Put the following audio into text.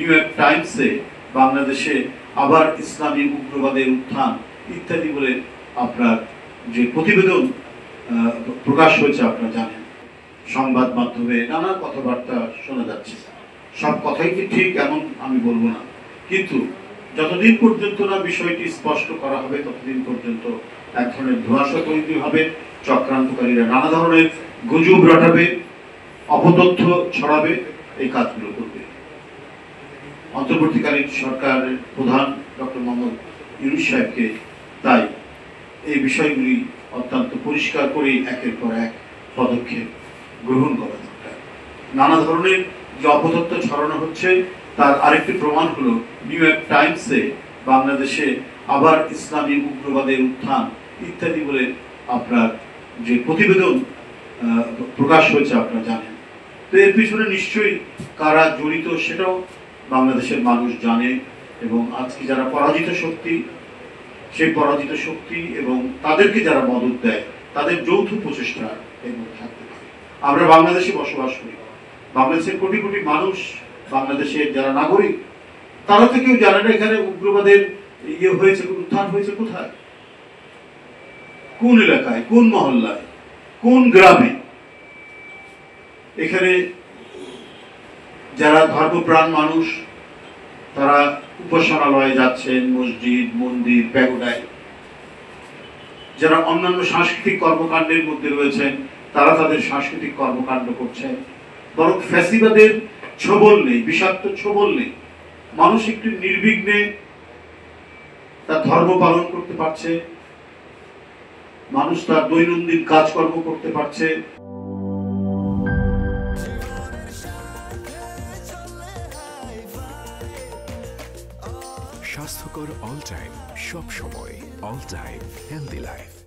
New York টাইমসে বাংলাদেশে আবার ইসলামী উগ্রবাদের উত্থান ইত্যাদি বলে আপনার যে প্রতিবেদন প্রকাশ হয়েছে আপনারা জানেন। সংবাদ মাধ্যমে নানা কথাবার্তা শোনা যাচ্ছে। সব কথাই কি ঠিক এমন আমি বলবো না, কিন্তু যতদিন পর্যন্ত না বিষয়টি স্পষ্ট করা হবে ততদিন পর্যন্ত এক ধরনের ধোঁয়াশা তৈরি হবে। চক্রান্তকারীরা নানা ধরনের গুজব রটাবে, অপতথ্য ছড়াবে, এই কাজগুলো করবে। অন্তর্বর্তীকালীন সরকারের প্রধান ডক্টর মোহাম্মদ ইউনূস সাহেবকে তাই এই বিষয়গুলি অত্যন্ত পরিষ্কার করেই একের পর এক পদক্ষেপ গ্রহণ করা দরকার। নানা ধরনের যে অপতথ্য ছড়ানো হচ্ছে তার আরেকটি প্রমাণ হলো নিউ ইয়র্ক টাইমসে বাংলাদেশে আবার ইসলামী উগ্রবাদের উত্থান ইত্যাদি বলে আপনার যে প্রতিবেদন প্রকাশ হয়েছে আপনারা জানেন। তো এর পিছনে নিশ্চয়ই কারা জড়িত সেটাও বাংলাদেশের মানুষ জানে, এবং আজকে যারা পরাজিত শক্তি, সেই পরাজিত শক্তি এবং তাদেরকে যারা মদত দেয় তাদের যৌথ প্রচেষ্টা এর মধ্যে থাকতে পারে। আমরা বাংলাদেশে বসবাস করি, বাংলাদেশের কোটি কোটি মানুষ, বাংলাদেশের যারা নাগরিক, তারা তো কেউ জানে না এখানে উগ্রবাদের হয়েছে, উত্থান হয়েছে কোথায়, কোন এলাকায়, কোন মহল্লায়, কোন গ্রামে। এখানে যারা ধর্মপ্রাণ মানুষ তারা উপাসনালয়ে যাচ্ছেন, মসজিদ, মন্দির, প্যাগোডায়। যারা অন্যান্য সাংস্কৃতিক কর্মকাণ্ডের মধ্যে রয়েছেন তারা তাদের সাংস্কৃতিক কর্মকাণ্ড করছেন। বরং ফ্যাসিবাদের ছোবল নেই, বিষাক্ত ছোবল নেই। মানুষ একটু নির্বিঘ্নে তার ধর্ম পালন করতে পারছে, মানুষ তার দৈনন্দিন কাজকর্ম করতে পারছে। স্বাস্থ্যকর অল টাইম, সব সময় অল টাইম হেলদি লাইফ।